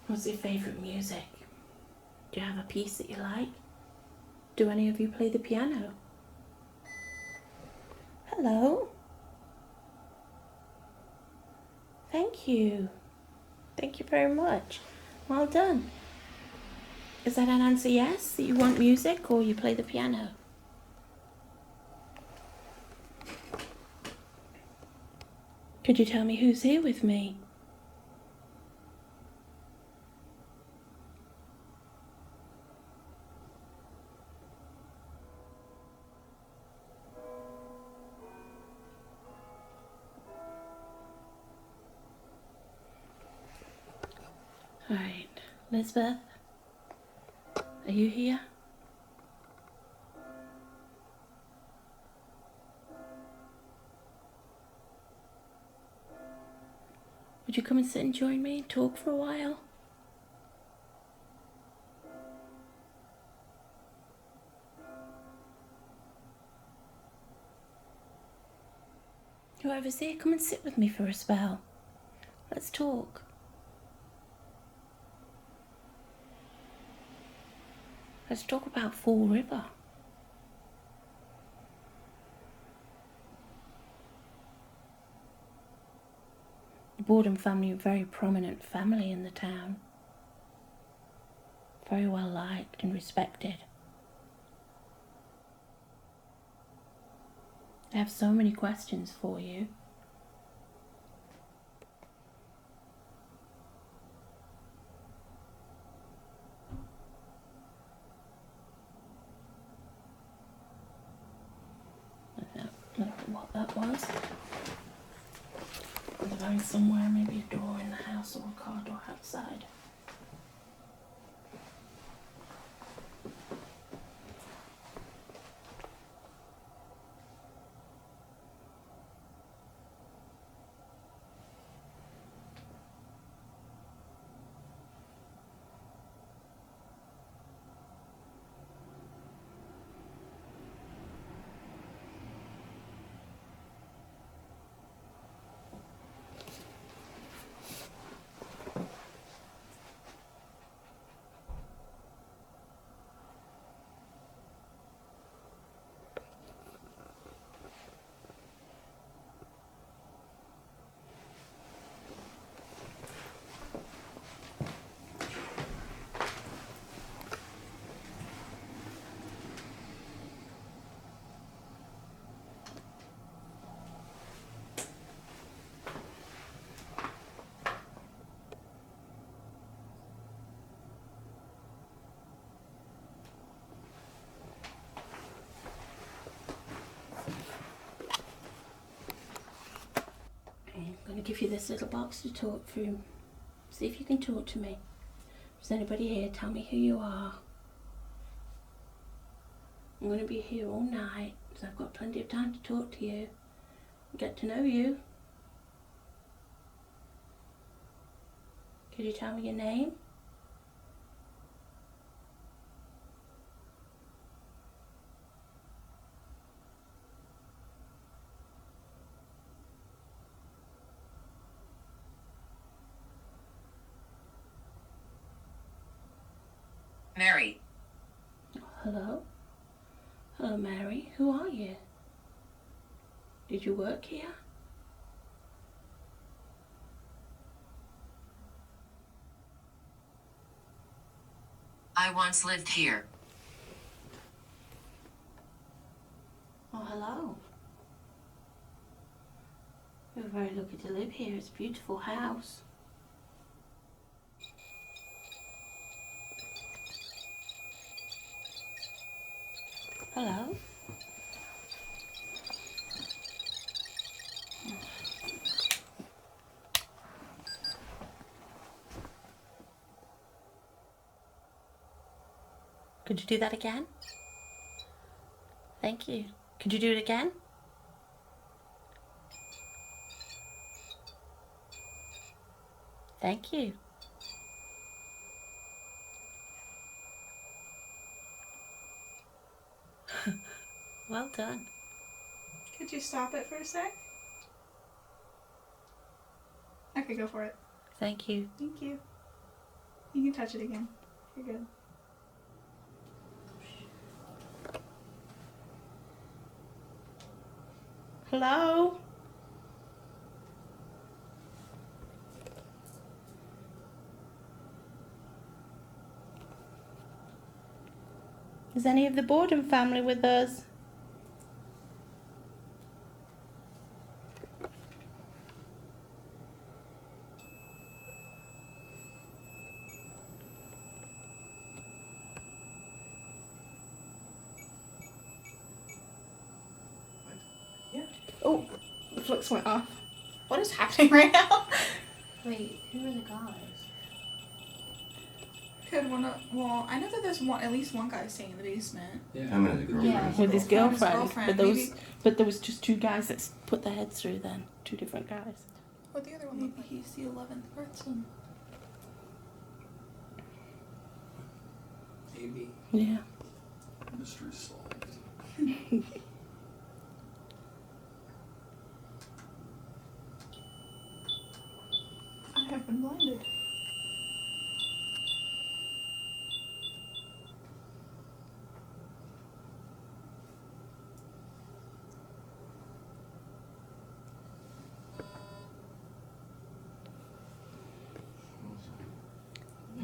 What's your favourite music? Do you have a piece that you like? Do any of you play the piano? Hello. Thank you. Thank you very much. Well done. Is that an answer yes? That you want music or you play the piano? Could you tell me who's here with me? Alright, Lisbeth, are you here? Would you come and sit and join me and talk for a while? Whoever's here, come and sit with me for a spell. Let's talk. Let's talk about Fall River. The Borden family are a very prominent family in the town. Very well liked and respected. I have so many questions for you. I don't know what that was. It's going somewhere, maybe a door in the house or a car door outside. I'm going to give you this little box to talk through. See if you can talk to me. If there's anybody here, tell me who you are. I'm going to be here all night, so I've got plenty of time to talk to you and get to know you. Could you tell me your name? Mary. Hello? Hello, Mary. Who are you? Did you work here? I once lived here. Oh, hello. You're very lucky to live here. It's a beautiful house. Hello? Could you do that again? Thank you. Could you do it again? Thank you. Well done. Could you stop it for a sec? Okay, go for it. Thank you. Thank you. You can touch it again. You're good. Hello? Is any of the Borden family with us? Yeah. Oh, The flicks went off. What is happening right now? Wait, who are the guys? Could one of, well, I know that there's at least one guy staying in the basement. Yeah, I'm in the girlfriend. Yeah. with his girlfriend. girlfriend, But there was just two guys that put their heads through then. Two different guys. What the other one look like? Maybe he's the 11th person. Maybe. Yeah. Mystery solved. I have been blinded.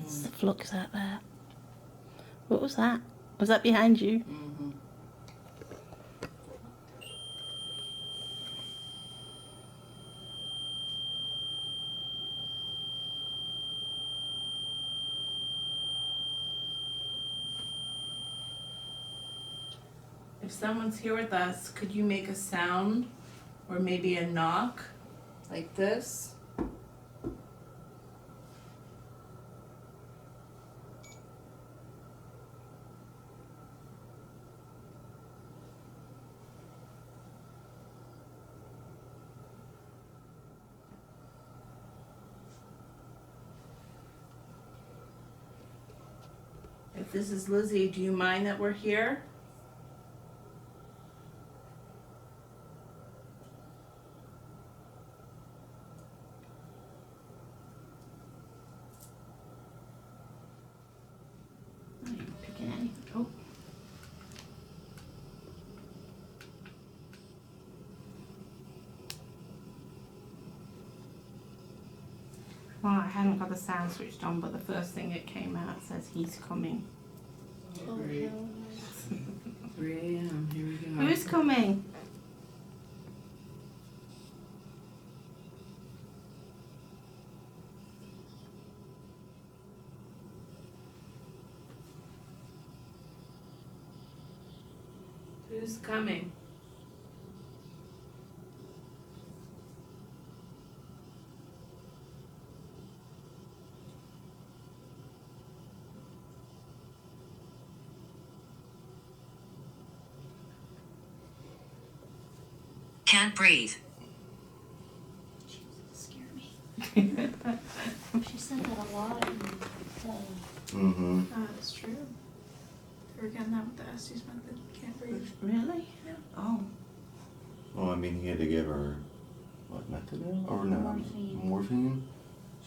It's the flux out there. What was that? Was that behind you? Mm-hmm. If someone's here with us, could you make a sound or maybe a knock like this? If this is Lizzie, do you mind that we're here? I ain't picking anything. Oh. Well, I hadn't got the sound switched on, but the first thing that came out says he's coming. Oh, Great. hell no. 3 a.m. Here we go. Who's coming? Who's coming? Can't breathe. Scare me. She said that a lot in Mm-hmm. That's true. They were getting that with the Estes method. Can't breathe. Really? Yeah. Oh. Well, I mean, he had to give her, what, methadone? Or no, Morphine. morphine?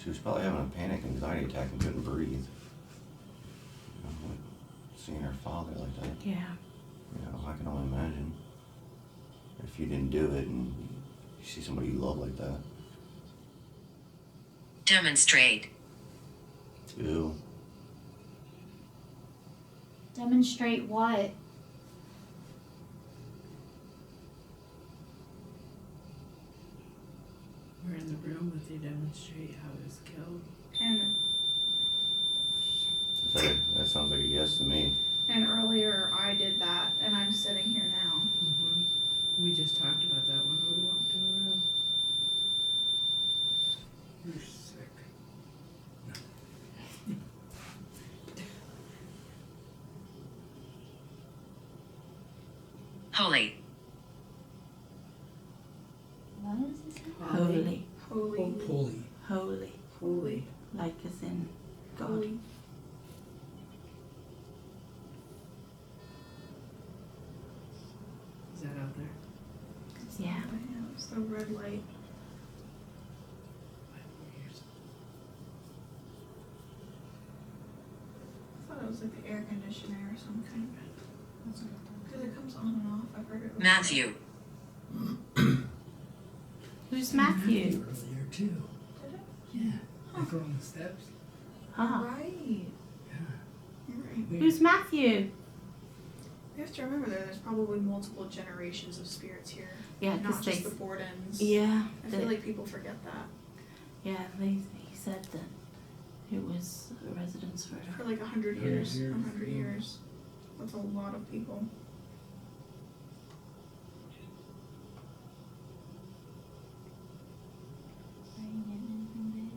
She was probably having a panic anxiety attack and couldn't breathe. You know, like, seeing her father like that, Yeah. you know, I can only imagine. If you didn't do it and you see somebody you love like that. Demonstrate. Ew. Demonstrate what? We're in the room with you, demonstrate how it was killed. That sounds like a yes to me. And earlier I did that, and I'm sitting here now. Mm-hmm. We just talked about that when we walked in the room. You're sick. Holy. What is this? Holy. Holy. Holy. Holy. Holy. Like as in God. Holy. Is that out there? Yeah. Yeah, it's the red light. thought it was like the air conditioner or some kind. Because it comes on and off. I've heard it. Matthew. Who's Matthew? Earlier too. Did it? Yeah. They go on the steps. Ah. Right. Yeah. You're right. We- Who's Matthew? You have to remember there's probably multiple generations of spirits here. Yeah, Not because just they. the Bordens. Yeah. I feel like people forget that. Yeah, he said that it was residence for. For like 100 100 years. years, 100 yeah. years. That's a lot of people. Are you getting anything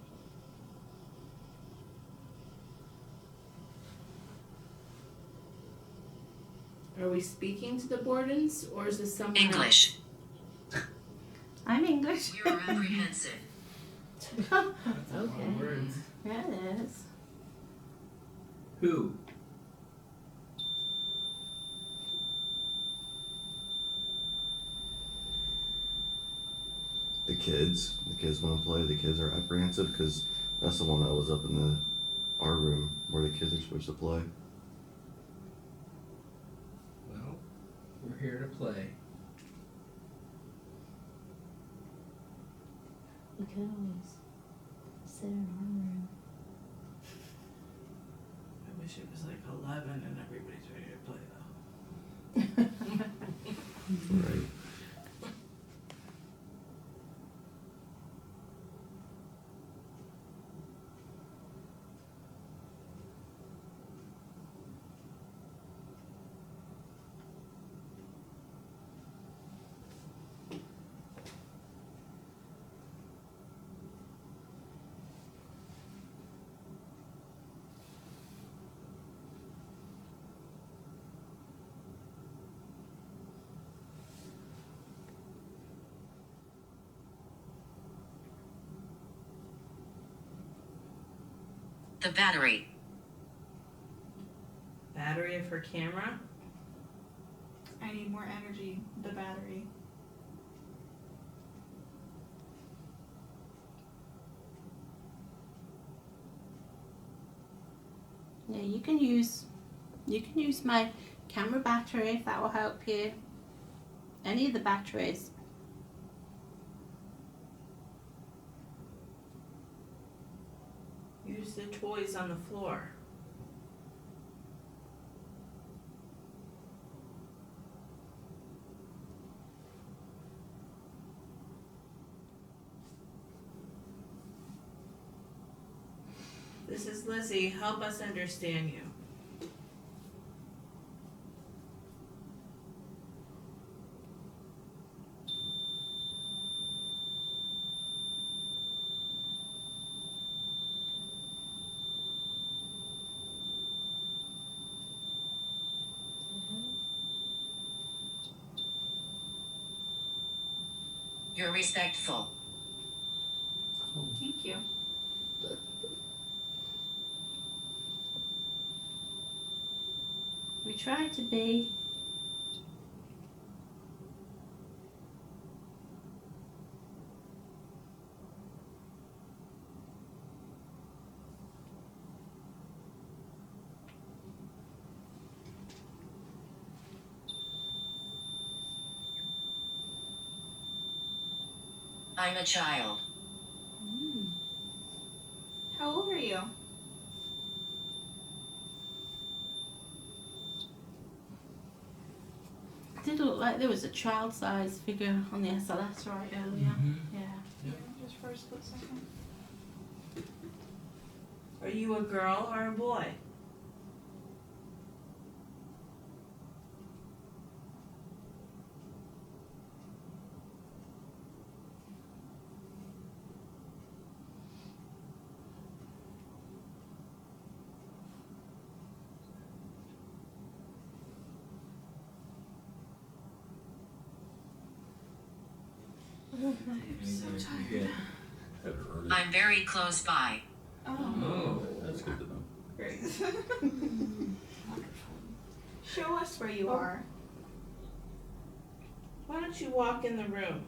big? Are we speaking to the Bordens, or is this someone English. I'm English. You're apprehensive. That's a lot of Okay. words. Yeah, it is. Who? The kids want to play. The kids are apprehensive because that's the one that was up in our room where the kids are supposed to play. Well, we're here to play. We could always sit in our room. I wish it was like 11 and everybody's ready to play though. Right. The battery. Battery of her camera? I need more energy. The battery. Yeah, you can use my camera battery if that will help you. Any of the batteries. Use the toys on the floor. This is Lizzie. Help us understand you. You're respectful. Thank you. We try to be. I'm a child. How old are you? It did look like there was a child-sized figure on the SLS right earlier. Mhm. Yeah. Just for a split second. Are you a girl or a boy? So tired. I'm very close by. Oh, That's good to know. great. Show us where you are. Why don't you walk in the room?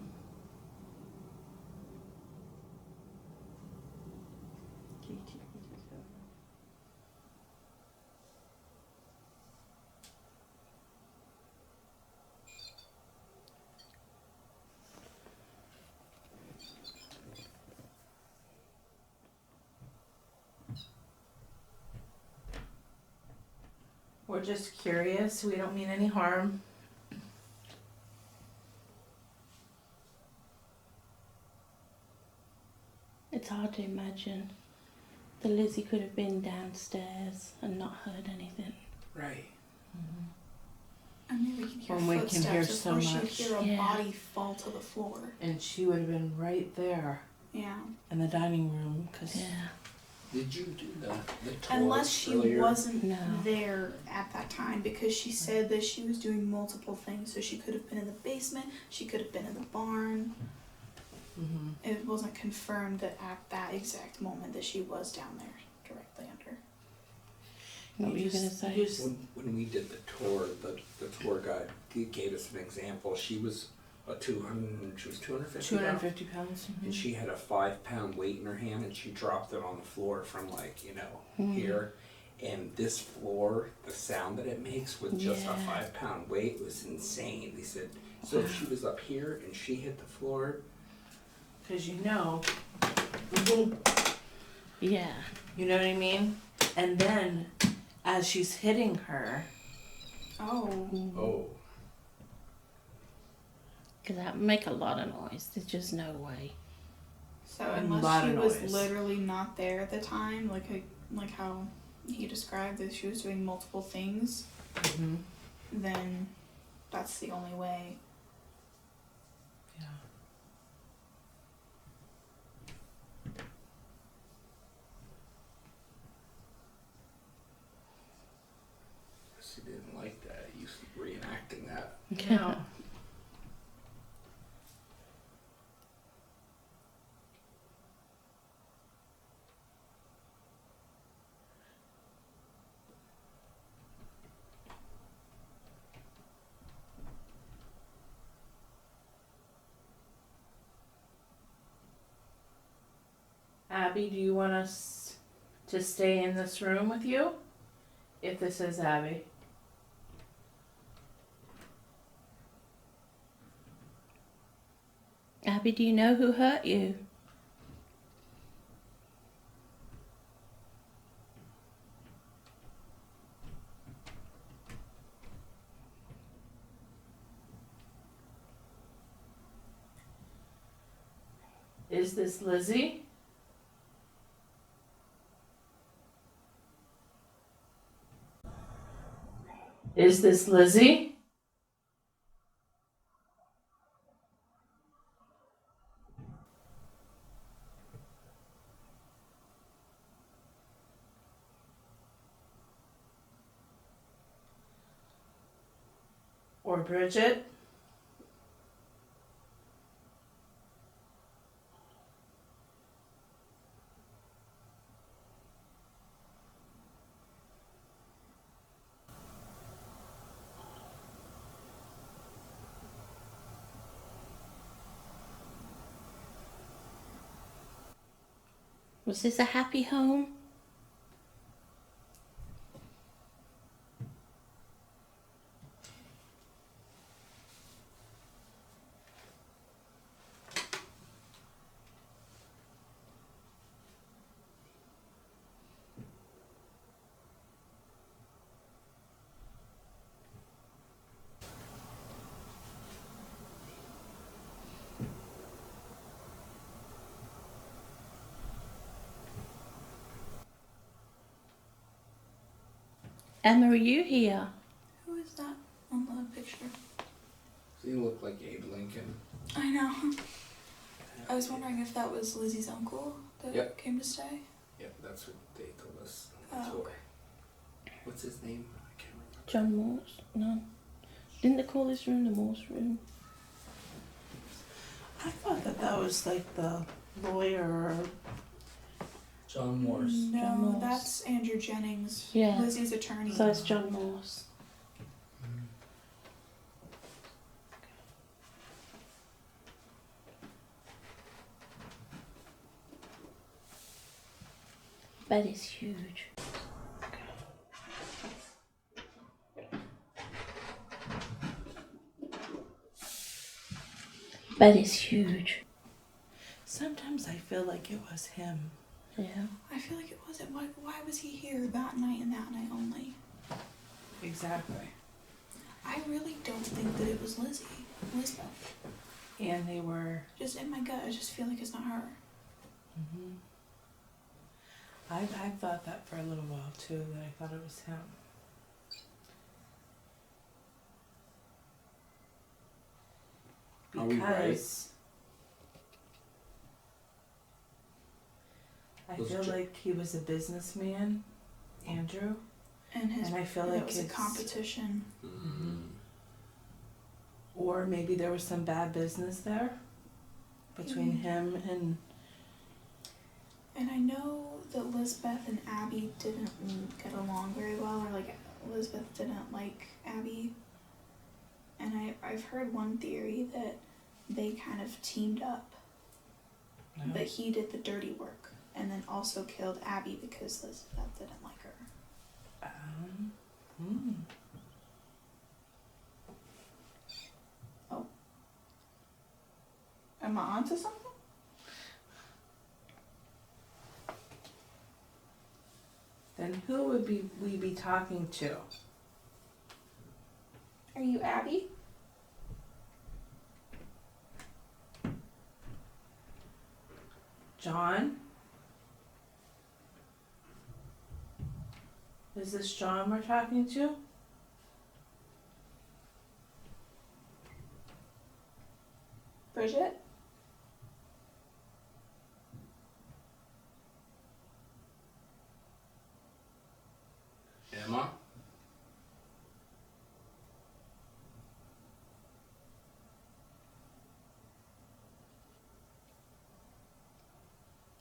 We're just curious. We don't mean any harm. It's hard to imagine that Lizzie could have been downstairs and not heard anything. Right. I mean, we can hear When we can footsteps hear so before she'd much. hear a Yeah. body fall to the floor. And she would have been right there Yeah. in the dining room. Cause Yeah. Did you do the tour Unless she earlier? wasn't No. there at that time, because she said that she was doing multiple things. So she could have been in the basement, she could have been in the barn. Mhm. It wasn't confirmed that at that exact moment that she was down there directly under. What were you going to just- say? you just- When we did the tour, the tour guide gave us an example. She was a 250 250 pounds. and she had a 5-pound weight in her hand, and she dropped it on the floor from here. And this floor, the sound that it makes with just a Yeah. 5-pound weight was insane. They said, so if she was up here and she hit the floor, Because you know Yeah. what I mean? And then as she's hitting her, Oh. oh, Because that would make a lot of noise. There's just no way. So A unless lot she of was noise. literally not there at the time, like how he described that she was doing multiple things, then that's the only way. yeah. she didn't like that. You reenacting that. No. Abby, do you want us to stay in this room with you? If this is Abby. Abby, do you know who hurt you? Is this Lizzie? Is this Lizzie? Or Bridget? Was this a happy home? Emma, are you here? Who is that on the picture? So you look like Abe Lincoln. I know. I was wondering if that was Lizzie's uncle that Yep. came to stay. Yeah, that's what they told us on the Oh, tour. What's his name? I can't remember. John Morse? No. Didn't they call this room the Morse room? I thought that was like the lawyer. John Morse. No, John Morse. that's Andrew Jennings. Yeah. Lizzie's attorney. So it's John Morse. Bed is huge. Bed is huge. Sometimes I feel like it was him. Yeah. I feel like it wasn't. Why was he here that night and that night only? Exactly. I really don't think that it was Elizabeth. And they were. Just in my gut, I just feel like it's not her. Mm-hmm. I thought that for a little while too, that I thought it was him. Are we right? Because I feel like he was a businessman, Andrew. And I feel it like was a it's competition. Mm-hmm. Or maybe there was some bad business there between him and. And I know that Lisbeth and Abby didn't get along very well, or like Elizabeth didn't like Abby. And I've heard one theory that they kind of teamed up, but he did the dirty work and then also killed Abby because Elizabeth didn't like her. Oh. Am I onto something? Then who would we be talking to? Are you Abby? John? Is this John we're talking to? Bridget? Emma?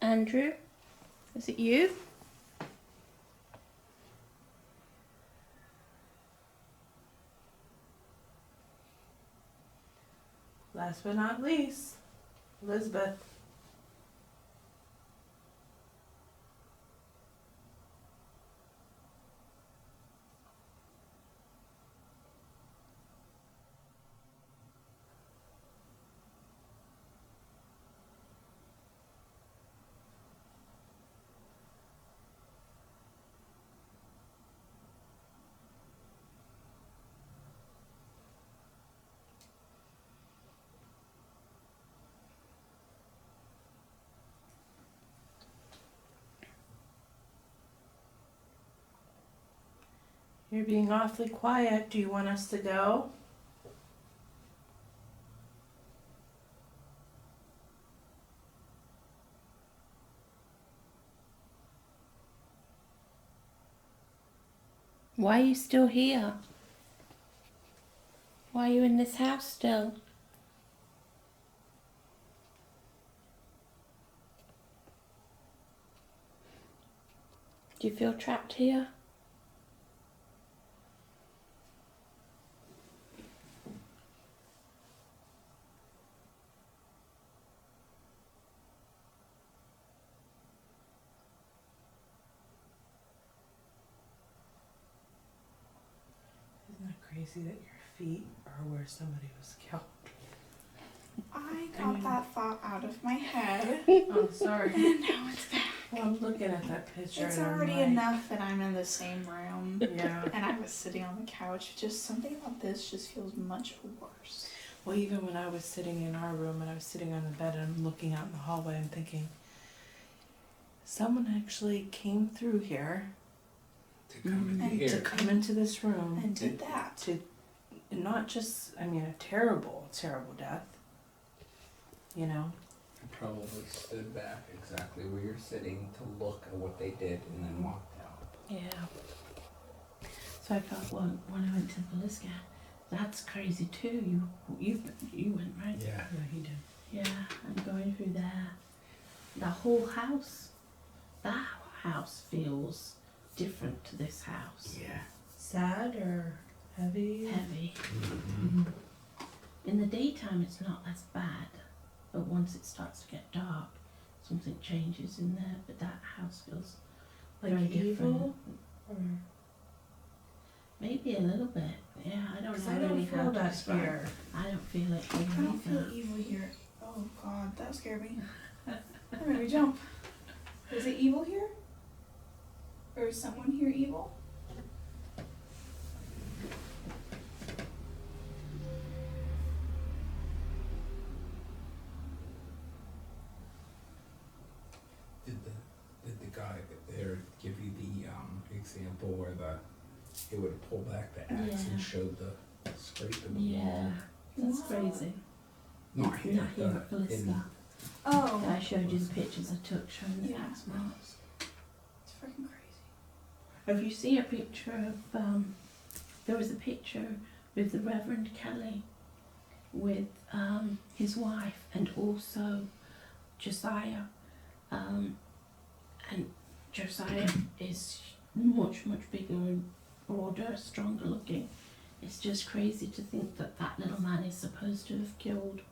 Andrew, is it you? Last but not least, Elizabeth. You're being awfully quiet. Do you want us to go? Why are you still here? Why are you in this house still? Do you feel trapped here? Isn't that crazy that your feet are where somebody was killed? I got that thought out of my head. Oh, sorry. And now it's back. Well, I'm looking at that picture. It's and I'm already like, enough that I'm in the same room. Yeah. And I was sitting on the couch. Just something about this just feels much worse. Well, even when I was sitting in our room and I was sitting on the bed and I'm looking out in the hallway, I'm thinking, someone actually came through here To come And in to here. come into this room And did that. to not just, I mean, a terrible, terrible death. You know? I probably stood back exactly where you're sitting to look at what they did and then walked out. Yeah. So I felt when I went to the police scan, that's crazy too. You went, right? Yeah. Yeah, he did. Yeah, I'm going through there. The whole house, that house feels different to this house. Yeah. Sad or heavy? Heavy. Mm-hmm. In the daytime, it's not as bad, but once it starts to get dark, something changes in there. But that house feels Like very evil? different. Or... Maybe a little bit. Yeah, I don't 'Cause know I don't really feel how to that describe. here. I don't feel it here I don't feel either. evil here. Oh god, that scared me. That made me jump. Is it evil here? Or is someone here evil? it would pull back the axe Yeah. and show the scrape in the Yeah, wall. that's Wow. crazy. Not here, Not here at Calista. Oh, I showed you the pictures I took showing the Yeah. axe marks. it's freaking crazy. Have you seen a picture of, there was a picture with the Reverend Kelly with his wife and also Josiah. And Josiah is much bigger and broader, stronger looking. It's just crazy to think that that little man is supposed to have killed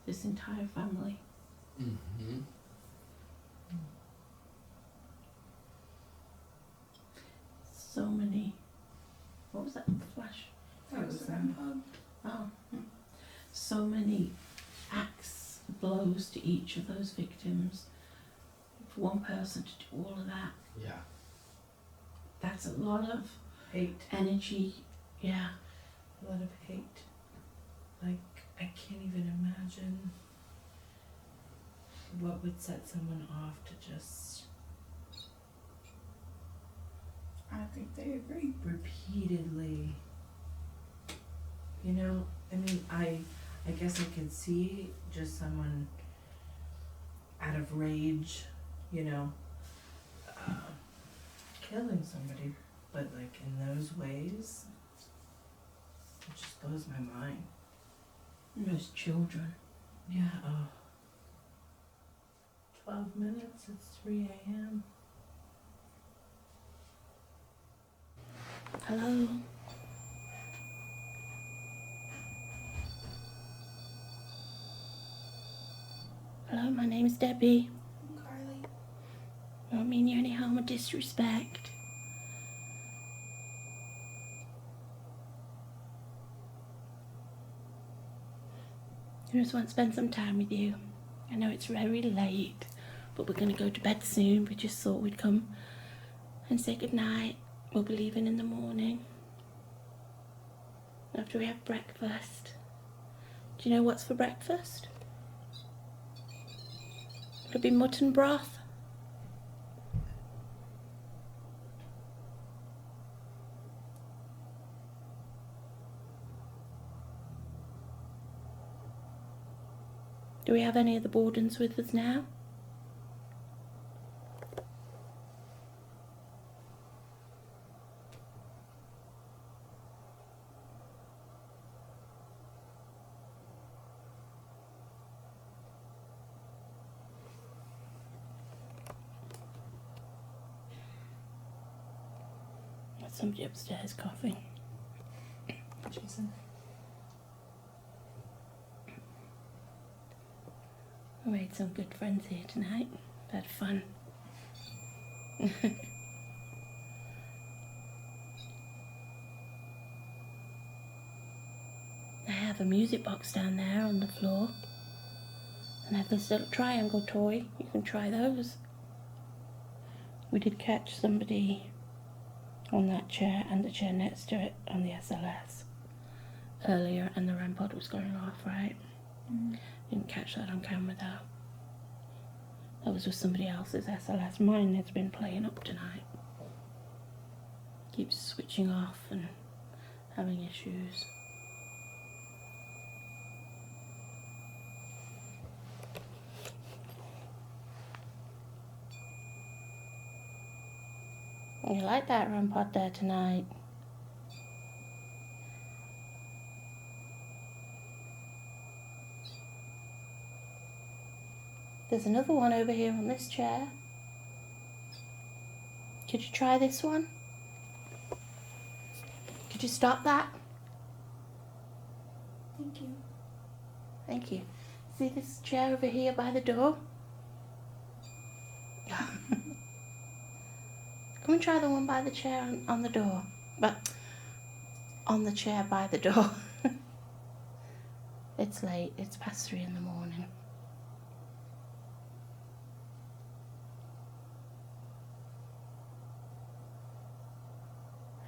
this entire family. Mm-hmm. So many. What was that flash? That was the REM pod. Oh, so many axe blows to each of those victims. For one person to do all of that, Yeah. that's a lot of Hate. energy. Yeah. A lot of hate. Like, I can't even imagine what would set someone off to just I think they agree. repeatedly, you know, I mean, I guess I could see just someone out of rage, you know, killing somebody, but like in those ways, it just blows my mind. And those children. Yeah, 12 minutes, it's 3 a.m. Hello. Hello, my name's Debbie. Carli. I don't mean you any harm or disrespect. I just want to spend some time with you. I know it's very late, but we're going to go to bed soon. We just thought we'd come and say goodnight. We'll be leaving in the morning. After we have breakfast. Do you know what's for breakfast? It'll be mutton broth. Do we have any of the Bordens with us now? There's somebody upstairs coughing. Jason? I made some good friends here tonight. Had fun. I have a music box down there on the floor. And I have this little triangle toy. You can try those. We did catch somebody on that chair and the chair next to it on the SLS earlier, and the REM pod was going off, right? Didn't catch that on camera though. That was with somebody else's SLS. Mine has been playing up tonight. Keeps switching off and having issues. You like that REM pod there tonight? There's another one over here on this chair. Could you try this one? Could you stop that? Thank you. Thank you. See this chair over here by the door? Come and try the one by the chair on the door. But on the chair by the door. It's late. It's past 3 in the morning.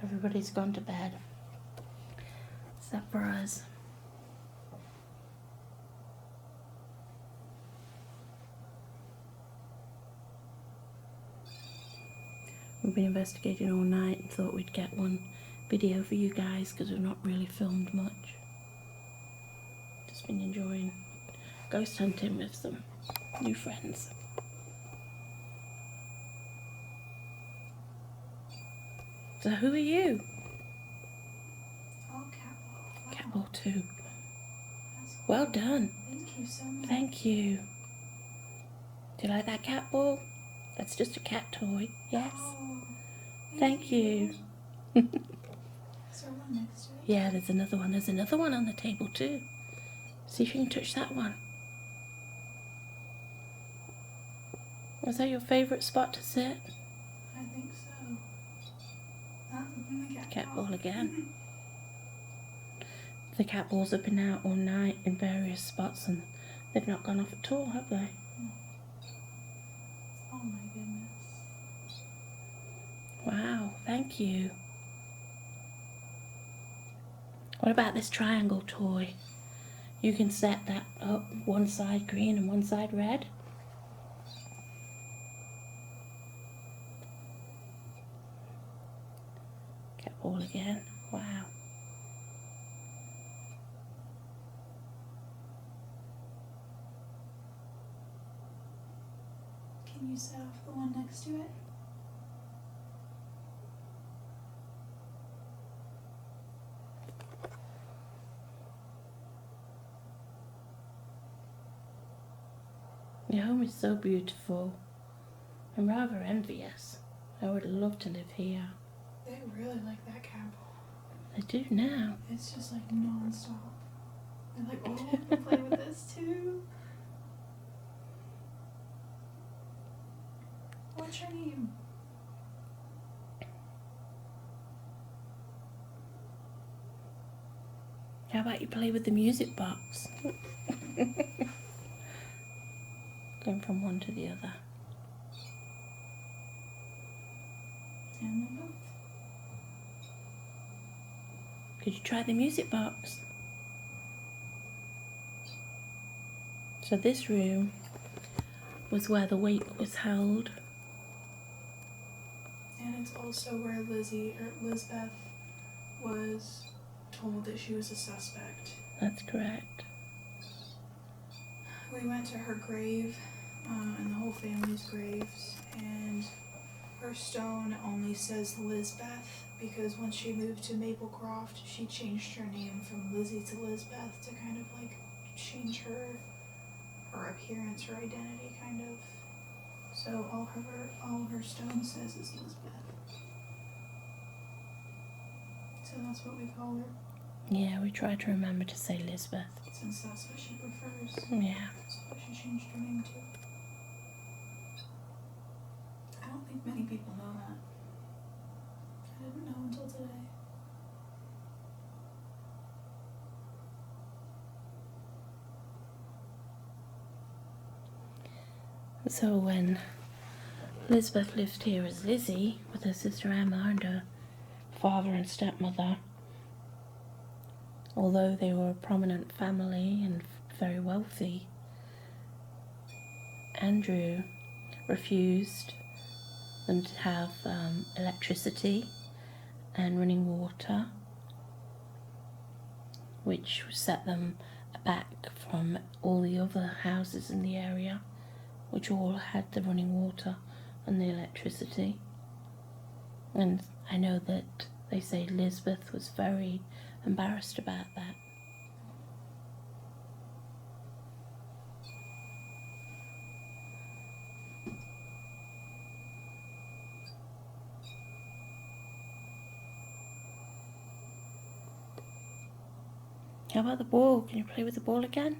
Everybody's gone to bed. Except for us. We've been investigating all night and thought we'd get one video for you guys because we've not really filmed much. Just been enjoying ghost hunting with some new friends. So who are you? Oh, Catball. Wow. Catball 2. That's Well cool. done. Thank you so much. Thank you. Do you like that cat ball? That's just a cat toy. Yes. Oh, Thank you. Is there one next to it? Yeah, there's another one. There's another one on the table too. See if you can touch that one. Was that your favourite spot to sit? I think so. The Cat ball again. The cat balls have been out all night in various spots and they've not gone off at all, have they? Oh my goodness. Wow, thank you. What about this triangle toy? You can set that up one side green and one side red. Cat ball again. Wow. Can you set off the one next to it? Your home is so beautiful. I'm rather envious. I would love to live here. They really like that cat ball. I do now. It's just like non-stop. They're like, oh, I want to play with this too. What's your name? How about you play with the music box? Going from one to the other. And them both. Could you try the music box? So this room was where the wake was held. And it's also where Lizbeth was told that she was a suspect. That's correct. We went to her grave, and the whole family's graves, and her stone only says Lizbeth because when she moved to Maplecroft, she changed her name from Lizzie to Lizbeth to kind of like change her appearance, her identity, kind of. So all her stone says is Lizbeth. So that's what we call her, Yeah, we try to remember to say Lisbeth. since that's what she prefers. Yeah. That's what she changed her name to. I don't think many people know that. I didn't know until today. So when Lisbeth lived here as Lizzie with her sister Emma and her father and stepmother, although they were a prominent family and very wealthy, Andrew refused them to have electricity and running water, which set them back from all the other houses in the area, which all had the running water and the electricity. And I know that they say Lisbeth was very embarrassed about that. How about the ball? Can you play with the ball again?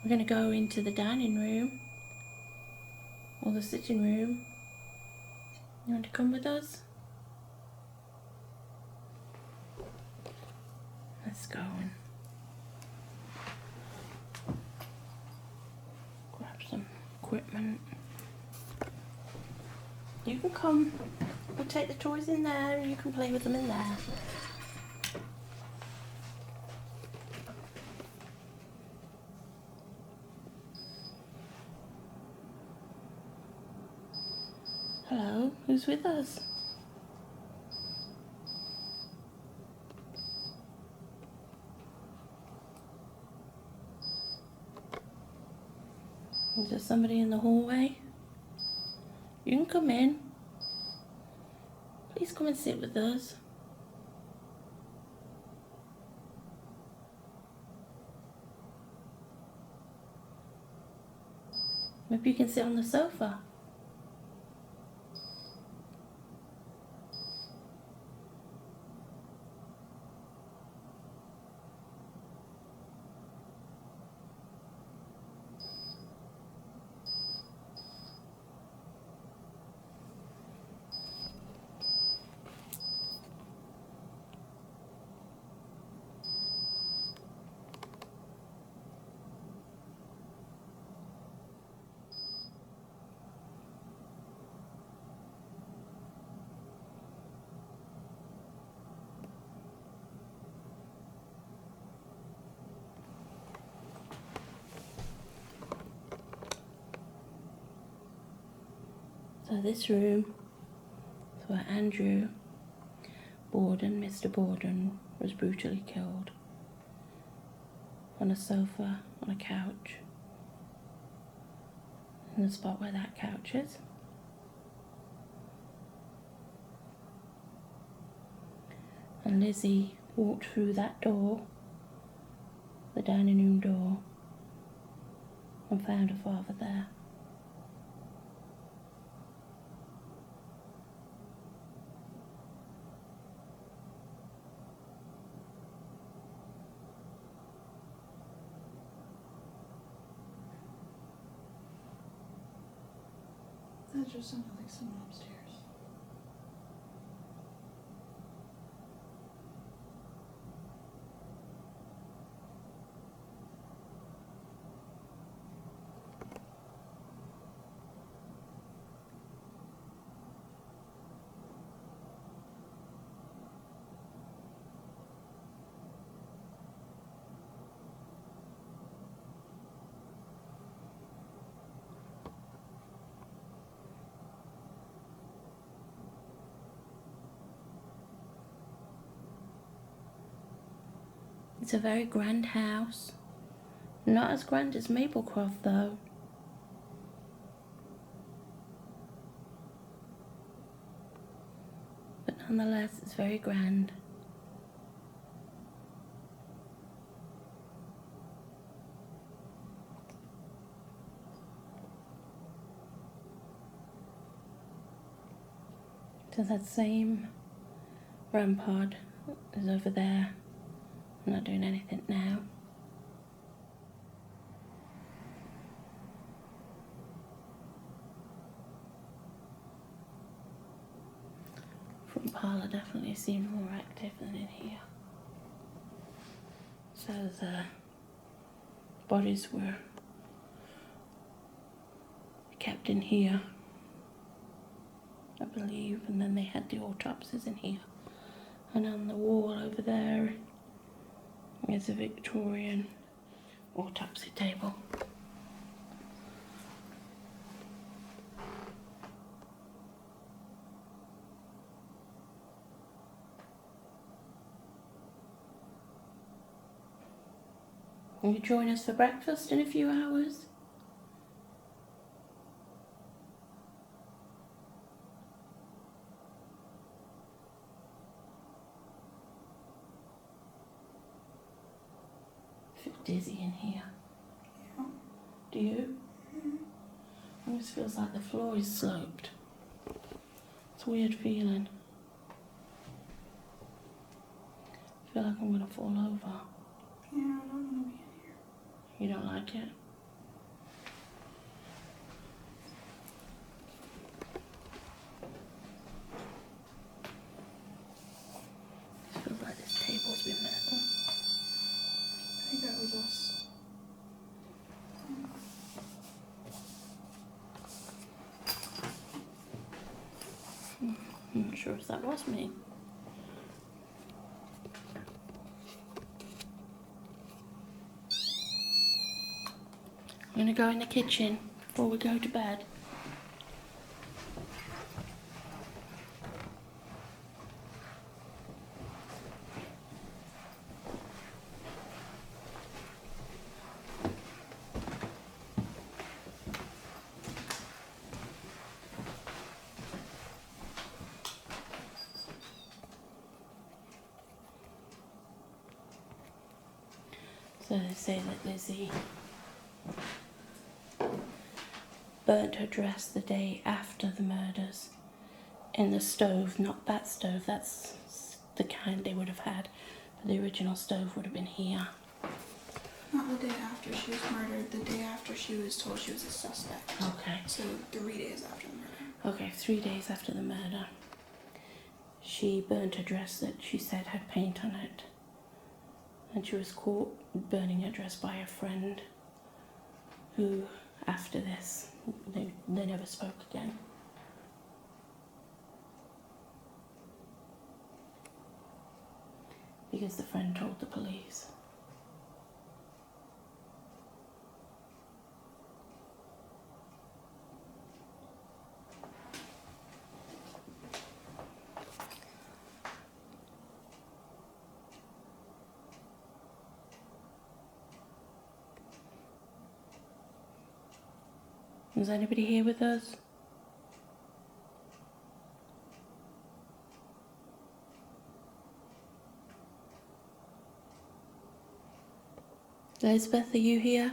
We're going to go into the dining room or the sitting room. You want to come with us? Let's go and grab some equipment. You can come. We'll take the toys in there and you can play with them in there. So, who's with us? Is there somebody in the hallway? You can come in. Please come and sit with us. Maybe you can sit on the sofa. So this room is where Andrew Borden, Mr. Borden, was brutally killed. On a sofa, on a couch. In the spot where that couch is. And Lizzie walked through that door, the dining room door, and found her father there. That just sounded like someone upstairs. It's a very grand house. Not as grand as Maplecroft though. But nonetheless, it's very grand. So that same rampart is over there. I'm not doing anything now. Front parlour definitely seemed more active than in here. So the bodies were kept in here, I believe, and then they had the autopsies in here. And on the wall over there is a Victorian autopsy table. Will you join us for breakfast in a few hours? I feel dizzy in here. Yeah. Do you? It almost feels like the floor is sloped. It's a weird feeling. I feel like I'm gonna fall over. Yeah, I don't want to be in here. You don't like it? It feels like this table's been metal. I think that was us. I'm not sure if that was me. I'm gonna go in the kitchen before we go to bed. So they say that Lizzie burnt her dress the day after the murders in the stove, not that stove, that's the kind they would have had. The original stove would have been here. Not the day after she was murdered, the day after she was told she was a suspect. Okay. So 3 days after the murder. Okay, 3 days after the murder. She burnt a dress that she said had paint on it. And she was caught burning her dress by a friend who, after this, they never spoke again. Because the friend told the police. Is anybody here with us? Elizabeth, are you here?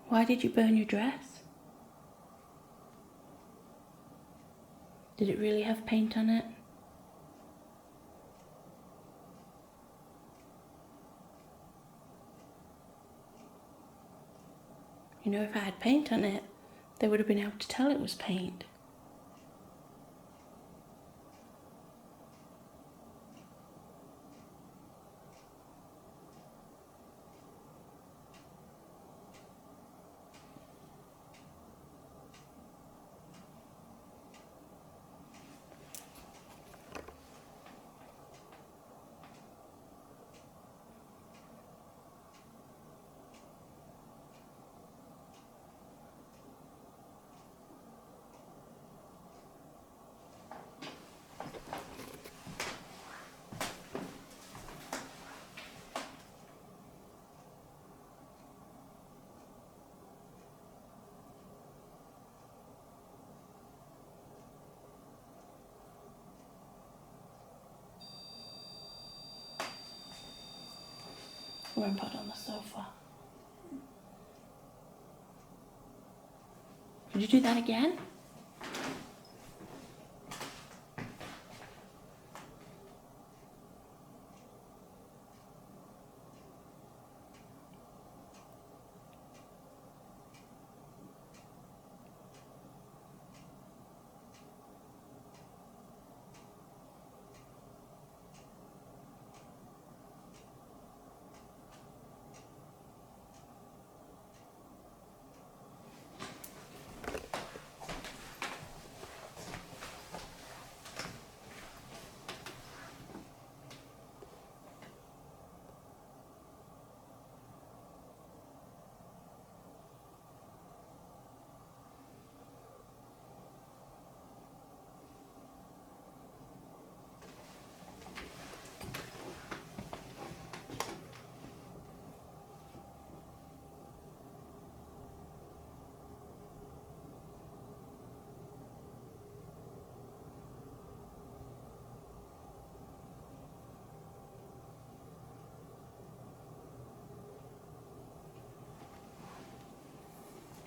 Why did you burn your dress? Did it really have paint on it? You know, if I had paint on it, they would have been able to tell it was paint. Grandpa on the sofa. Did you do that again?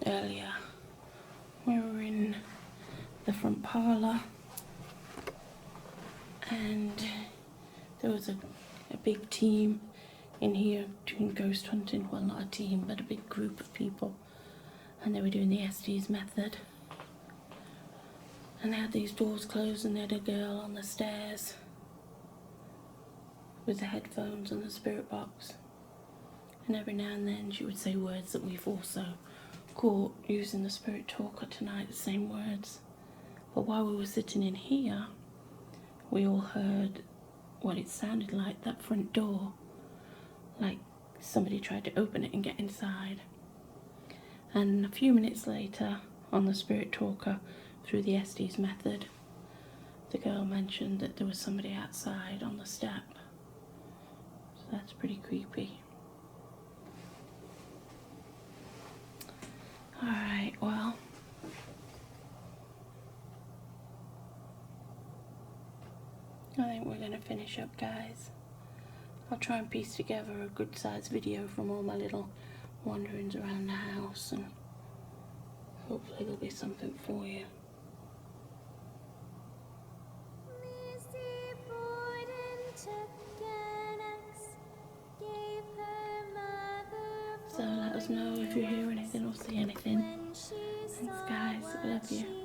Earlier, we were in the front parlour and there was a big team in here doing ghost hunting. Well, not a team, but a big group of people, and they were doing the Estes method, and they had these doors closed and they had a girl on the stairs with the headphones and the spirit box, and every now and then she would say words that we've also caught using the spirit talker tonight, the same words. But while we were sitting in here, we all heard what it sounded like, that front door, like somebody tried to open it and get inside. And a few minutes later, on the spirit talker, through the Estes method, the girl mentioned that there was somebody outside on the step. So that's pretty creepy. Alright, well, I think we're gonna finish up, guys. I'll try and piece together a good sized video from all my little wanderings around the house, and hopefully there'll be something for you. Lizzie Borden took an axe, gave her mother So let us know if you hear anything or see anything. when she Thanks, saw guys. what Love you. she